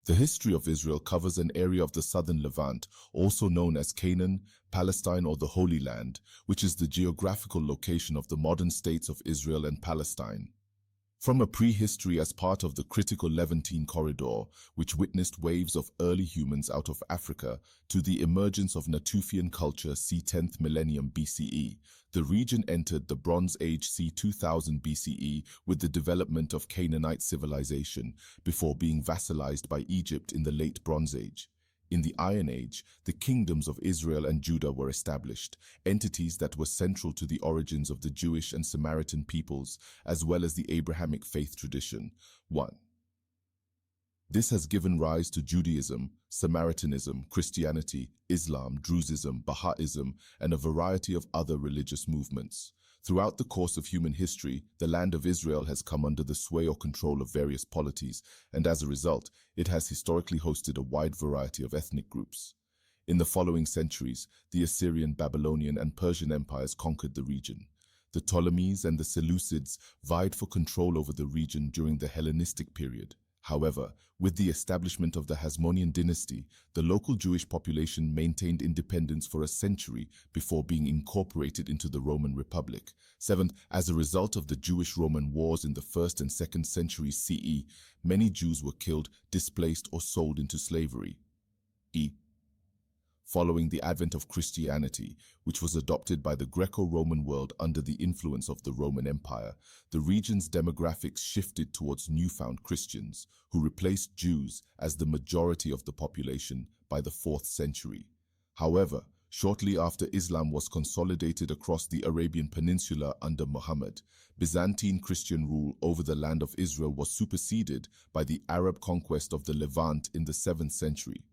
The history of Israel covers an area of the southern Levant, also known as Canaan, Palestine, or the Holy Land, which is the geographical location of the modern states of Israel and Palestine. From a prehistory as part of the critical Levantine corridor, which witnessed waves of early humans out of Africa, to the emergence of Natufian culture c. 10th millennium BCE, the region entered the Bronze Age c. 2000 BCE with the development of Canaanite civilization, before being vassalized by Egypt in the late Bronze Age. In the Iron Age, the kingdoms of Israel and Judah were established, entities that were central to the origins of the Jewish and Samaritan peoples, as well as the Abrahamic faith tradition. 1. This has given rise to Judaism, Samaritanism, Christianity, Islam, Druzeism, Baha'ism, and a variety of other religious movements. Throughout the course of human history, the land of Israel has come under the sway or control of various polities, and as a result, it has historically hosted a wide variety of ethnic groups. In the following centuries, the Assyrian, Babylonian, and Persian empires conquered the region. The Ptolemies and the Seleucids vied for control over the region during the Hellenistic period. However, with the establishment of the Hasmonean dynasty, the local Jewish population maintained independence for a century before being incorporated into the Roman Republic. 7. As a result of the Jewish-Roman wars in the 1st and 2nd centuries CE, many Jews were killed, displaced, or sold into slavery. Following the advent of Christianity, which was adopted by the Greco-Roman world under the influence of the Roman Empire, the region's demographics shifted towards newfound Christians, who replaced Jews as the majority of the population by the 4th century. However, shortly after Islam was consolidated across the Arabian Peninsula under Muhammad, Byzantine Christian rule over the land of Israel was superseded by the Arab conquest of the Levant in the 7th century.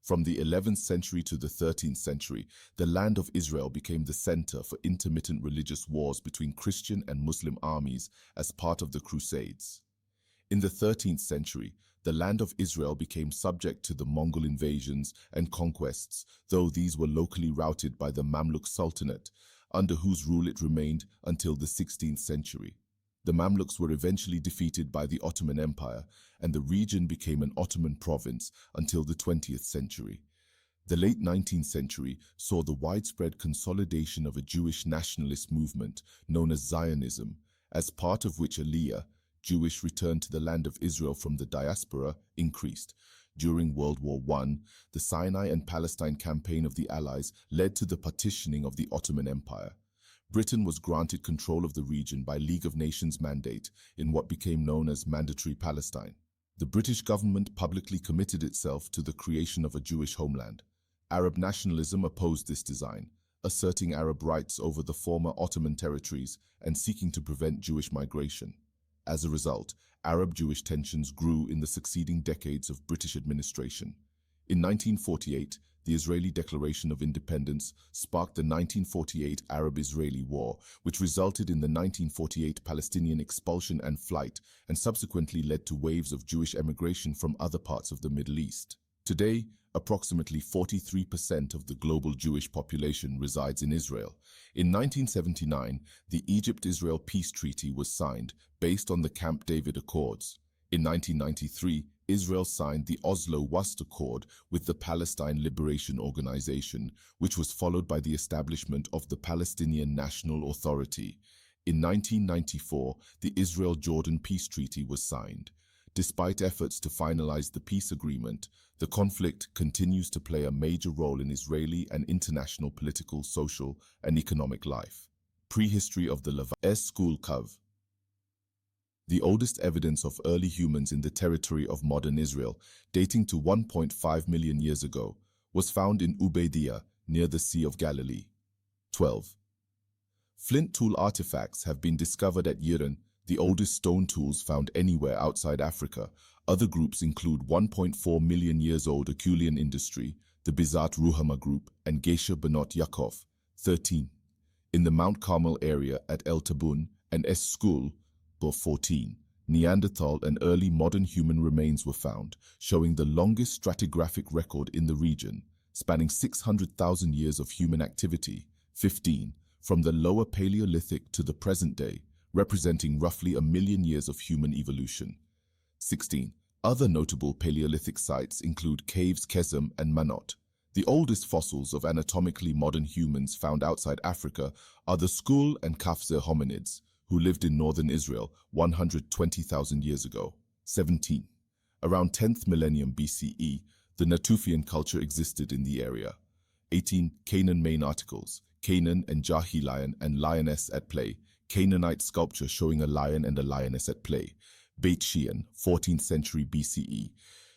From the 11th century to the 13th century, the land of Israel became the center for intermittent religious wars between Christian and Muslim armies as part of the Crusades. In the 13th century, the land of Israel became subject to the Mongol invasions and conquests, though these were locally routed by the Mamluk Sultanate, under whose rule it remained until the 16th century. The Mamluks were eventually defeated by the Ottoman Empire, and the region became an Ottoman province until the 20th century. The late 19th century saw the widespread consolidation of a Jewish nationalist movement known as Zionism, as part of which Aliyah, Jewish return to the land of Israel from the diaspora, increased. During World War I, the Sinai and Palestine campaign of the Allies led to the partitioning of the Ottoman Empire. Britain was granted control of the region by League of Nations mandate in what became known as Mandatory Palestine. The British government publicly committed itself to the creation of a Jewish homeland. Arab nationalism opposed this design, asserting Arab rights over the former Ottoman territories and seeking to prevent Jewish migration. As a result, Arab-Jewish tensions grew in the succeeding decades of British administration. In 1948, the Israeli Declaration of Independence sparked the 1948 Arab-Israeli War, which resulted in the 1948 Palestinian expulsion and flight, and subsequently led to waves of Jewish emigration from other parts of the Middle East. Today, approximately 43% of the global Jewish population resides in Israel. In 1979, the Egypt-Israel Peace Treaty was signed, based on the Camp David Accords. In 1993, Israel signed the Oslo-West Accord with the Palestine Liberation Organization, which was followed by the establishment of the Palestinian National Authority. In 1994, the Israel-Jordan Peace Treaty was signed. Despite efforts to finalize the peace agreement, the conflict continues to play a major role in Israeli and international political, social, and economic life. Prehistory of the Levant. School Cov. The oldest evidence of early humans in the territory of modern Israel, dating to 1.5 million years ago, was found in Ubaidiyah, near the Sea of Galilee. 12. Flint tool artifacts have been discovered at Yiran, the oldest stone tools found anywhere outside Africa. Other groups include 1.4 million years old Apulian industry, the Bizat Ruhama group, and Gesher Benot Yaakov. 13. In the Mount Carmel area at El Tabun and Es Skul, 14. Neanderthal and early modern human remains were found, showing the longest stratigraphic record in the region, spanning 600,000 years of human activity. 15. From the lower Paleolithic to the present day, representing roughly 1 million years of human evolution. 16. Other notable Paleolithic sites include caves Kesem and Manot. The oldest fossils of anatomically modern humans found outside Africa are the Skul and Kafze hominids, who lived in northern Israel 120,000 years ago. 17. Around 10th millennium BCE, the Natufian culture existed in the area. 18. Canaan main articles, Canaan and Jahi lion and lioness at play, Canaanite sculpture showing a lion and a lioness at play. Beit Shean, 14th century BCE.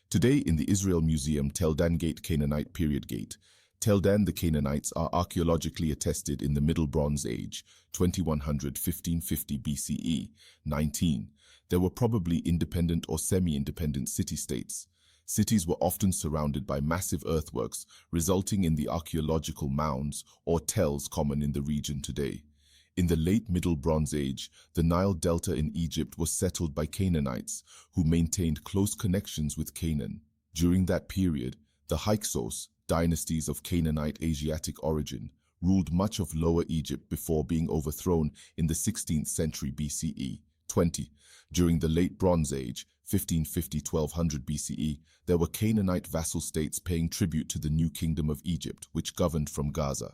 Today in the Israel Museum Tel Dan Gate Canaanite period gate. Tel Dan the Canaanites are archaeologically attested in the Middle Bronze Age, 2100–1550 BCE. 19. There were probably independent or semi-independent city-states. Cities were often surrounded by massive earthworks, resulting in the archaeological mounds or tells common in the region today. In the late Middle Bronze Age, the Nile Delta in Egypt was settled by Canaanites, who maintained close connections with Canaan. During that period, the Hyksos, dynasties of Canaanite Asiatic origin, ruled much of Lower Egypt before being overthrown in the 16th century BCE. 20. During the Late Bronze Age, 1550–1200 BCE, there were Canaanite vassal states paying tribute to the New Kingdom of Egypt, which governed from Gaza.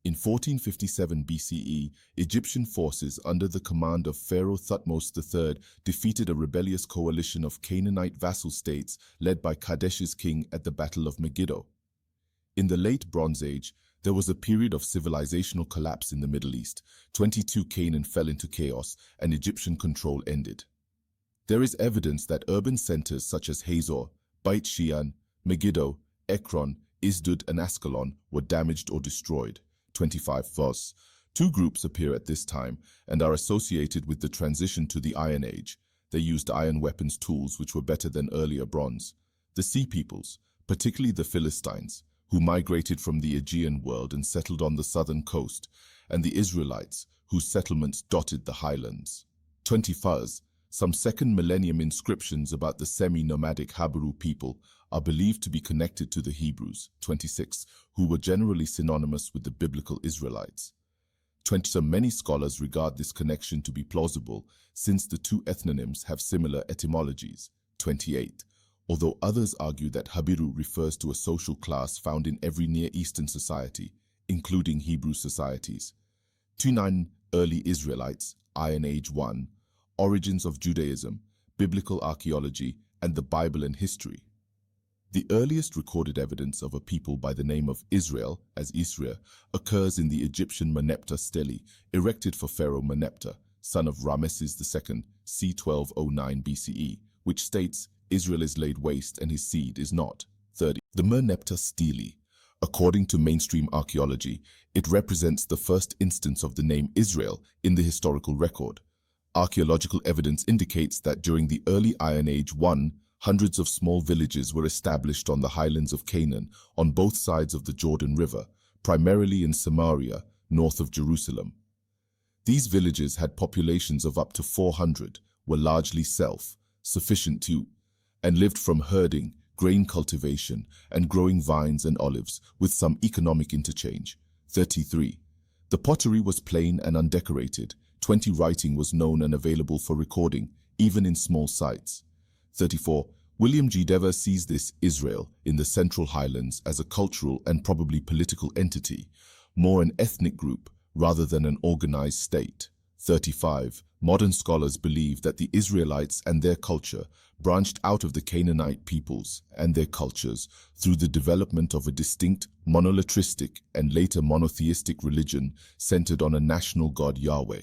In 1457 BCE, Egyptian forces under the command of Pharaoh Thutmose III defeated a rebellious coalition of Canaanite vassal states led by Kadesh's king at the Battle of Megiddo. In the Late Bronze Age, there was a period of civilizational collapse in the Middle East. 22 Canaan fell into chaos and Egyptian control ended. There is evidence that urban centers such as Hazor, Beit Shean, Megiddo, Ekron, Isdud and Ascalon were damaged or destroyed. 25 Verse. Two groups appear at this time and are associated with the transition to the Iron Age. They used iron weapons tools which were better than earlier bronze. The Sea Peoples, particularly the Philistines, who migrated from the Aegean world and settled on the southern coast, and the Israelites, whose settlements dotted the highlands. 25. Some second millennium inscriptions about the semi-nomadic Habru people are believed to be connected to the Hebrews, 26, who were generally synonymous with the biblical Israelites. 20. Many scholars regard this connection to be plausible, since the two ethnonyms have similar etymologies. 28. Although others argue that Habiru refers to a social class found in every Near Eastern society, including Hebrew societies. 29. Early Israelites, Iron Age 1, Origins of Judaism, Biblical Archaeology, and the Bible and History. The earliest recorded evidence of a people by the name of Israel, as Isra, occurs in the Egyptian Merneptah stele, erected for Pharaoh Merneptah, son of Ramesses II, c. 1209 BCE, which states, Israel is laid waste and his seed is not. 30. The Merneptah stele. According to mainstream archaeology, it represents the first instance of the name Israel in the historical record. Archaeological evidence indicates that during the early Iron Age 1, hundreds of small villages were established on the highlands of Canaan on both sides of the Jordan River, primarily in Samaria, north of Jerusalem. These villages had populations of up to 400, were largely self-sufficient to, and lived from herding, grain cultivation, and growing vines and olives, with some economic interchange. 33. The pottery was plain and undecorated. 20. Writing was known and available for recording, even in small sites. 34. William G. Dever sees this Israel in the Central Highlands as a cultural and probably political entity, more an ethnic group rather than an organized state. 35. Modern scholars believe that the Israelites and their culture branched out of the Canaanite peoples and their cultures through the development of a distinct, monolitristic, and later monotheistic religion centered on a national god Yahweh.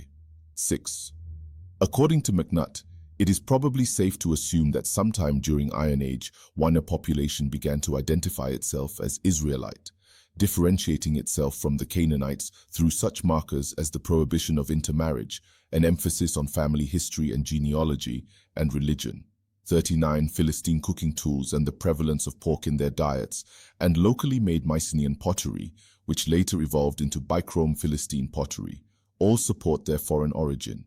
6. According to McNutt, it is probably safe to assume that sometime during Iron Age, a population began to identify itself as Israelite, differentiating itself from the Canaanites through such markers as the prohibition of intermarriage, an emphasis on family history and genealogy, and religion. 39. Philistine cooking tools and the prevalence of pork in their diets, and locally made Mycenaean pottery, which later evolved into bichrome Philistine pottery, all support their foreign origin.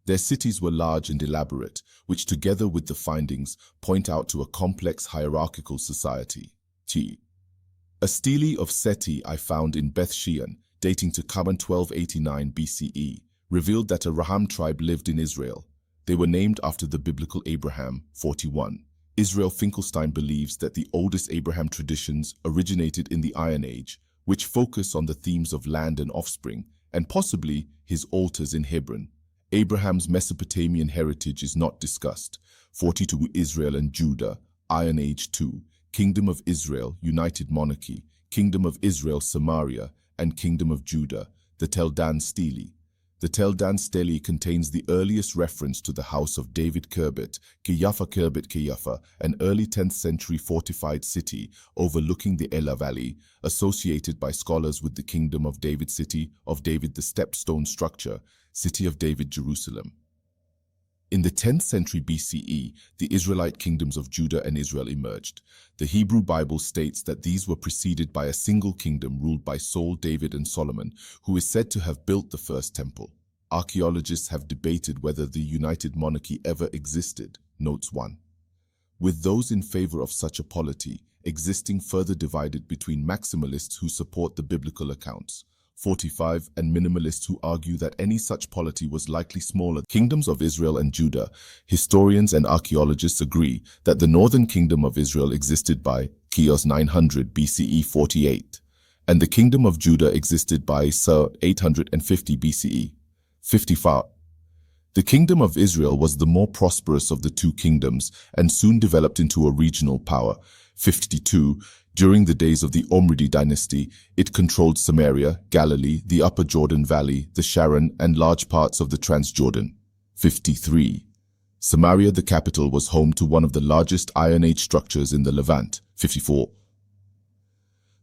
Their cities were large and elaborate, which together with the findings point out to a complex hierarchical society. A stele of Seti I found in Beth Shean, dating to Kaban 1289 BCE, revealed that a Raham tribe lived in Israel. They were named after the biblical Abraham, 41. Israel Finkelstein believes that the oldest Abraham traditions originated in the Iron Age, which focus on the themes of land and offspring, and possibly his altars in Hebron. Abraham's Mesopotamian heritage is not discussed. 42 Israel and Judah, Iron Age 2, Kingdom of Israel, United Monarchy, Kingdom of Israel, Samaria, and Kingdom of Judah, the Tel Dan Stele. The Tel Dan Stele contains the earliest reference to the house of David Kerbet, Keyafa, an early 10th century fortified city overlooking the Elah Valley, associated by scholars with the Kingdom of David city of David, the stepstone structure, City of David, Jerusalem. In the 10th century BCE, the Israelite kingdoms of Judah and Israel emerged. The Hebrew Bible states that these were preceded by a single kingdom ruled by Saul, David, and Solomon, who is said to have built the first temple. Archaeologists have debated whether the united monarchy ever existed. Notes 1. With those in favor of such a polity, existing further divided between maximalists who support the biblical accounts, 45, and minimalists who argue that any such polity was likely smaller. Kingdoms of Israel and Judah. Historians and archaeologists agree that the northern kingdom of Israel existed by Kios 900 BCE 48, and the kingdom of Judah existed by 850 BCE 55. The kingdom of Israel was the more prosperous of the two kingdoms and soon developed into a regional power. 52. During the days of the Omridi dynasty, it controlled Samaria, Galilee, the Upper Jordan Valley, the Sharon, and large parts of the Transjordan. 53. Samaria, the capital, was home to one of the largest Iron Age structures in the Levant. 54.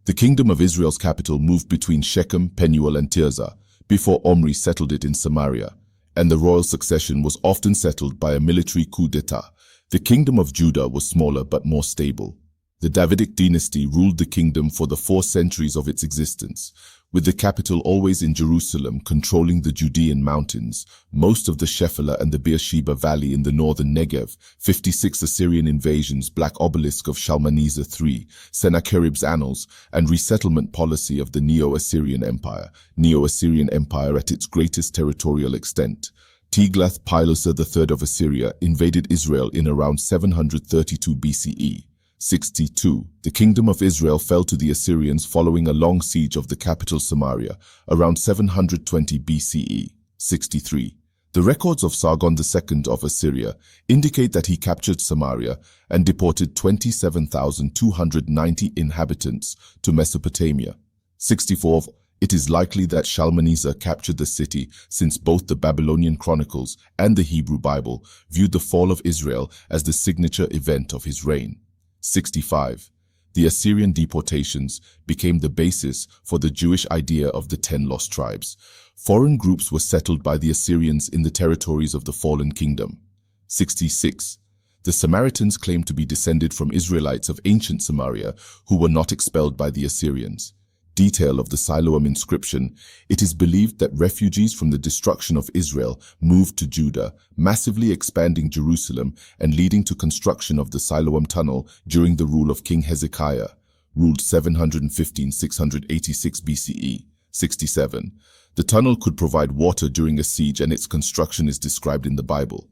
The kingdom of Israel's capital moved between Shechem, Penuel, and Tirzah, before Omri settled it in Samaria, and the royal succession was often settled by a military coup d'etat. The kingdom of Judah was smaller but more stable. The Davidic dynasty ruled the kingdom for the 4 centuries of its existence, with the capital always in Jerusalem controlling the Judean mountains, most of the Shephelah and the Beersheba Valley in the northern Negev. 56 Assyrian invasions, Black Obelisk of Shalmaneser III, Sennacherib's annals, and resettlement policy of the Neo-Assyrian Empire. Neo-Assyrian Empire at its greatest territorial extent. Tiglath-Pileser III of Assyria invaded Israel in around 732 BCE. 62. The kingdom of Israel fell to the Assyrians following a long siege of the capital Samaria, around 720 BCE. 63. The records of Sargon II of Assyria indicate that he captured Samaria and deported 27,290 inhabitants to Mesopotamia. 64. It is likely that Shalmaneser captured the city, since both the Babylonian Chronicles and the Hebrew Bible viewed the fall of Israel as the signature event of his reign. 65. The Assyrian deportations became the basis for the Jewish idea of the 10 lost tribes. Foreign groups were settled by the Assyrians in the territories of the fallen kingdom. 66. The Samaritans claimed to be descended from Israelites of ancient Samaria who were not expelled by the Assyrians. Detail of the Siloam inscription. It is believed that refugees from the destruction of Israel moved to Judah, massively expanding Jerusalem and leading to construction of the Siloam Tunnel during the rule of King Hezekiah, ruled 715-686 BCE. 67. The tunnel could provide water during a siege, and its construction is described in the Bible.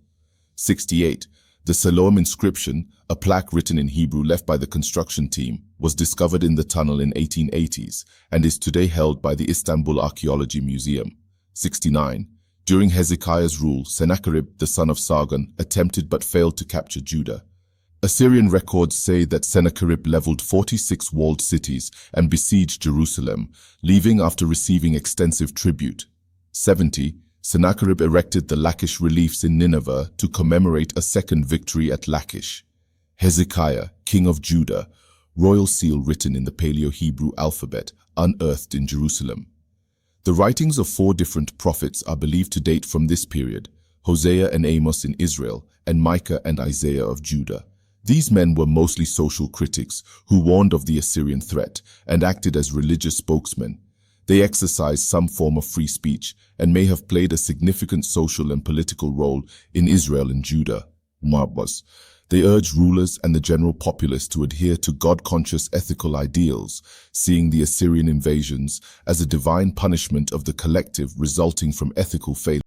68. The Siloam inscription, a plaque written in Hebrew left by the construction team, was discovered in the tunnel in 1880s and is today held by the Istanbul Archaeology Museum. 69. During Hezekiah's rule, Sennacherib, the son of Sargon, attempted but failed to capture Judah. Assyrian records say that Sennacherib leveled 46 walled cities and besieged Jerusalem, leaving after receiving extensive tribute. 70. Sennacherib erected the Lachish reliefs in Nineveh to commemorate a second victory at Lachish. Hezekiah, king of Judah, royal seal written in the Paleo-Hebrew alphabet, unearthed in Jerusalem. The writings of 4 different prophets are believed to date from this period: Hosea and Amos in Israel, and Micah and Isaiah of Judah. These men were mostly social critics who warned of the Assyrian threat and acted as religious spokesmen. They exercised some form of free speech and may have played a significant social and political role in Israel and Judah. They urged rulers and the general populace to adhere to God-conscious ethical ideals, seeing the Assyrian invasions as a divine punishment of the collective resulting from ethical failure.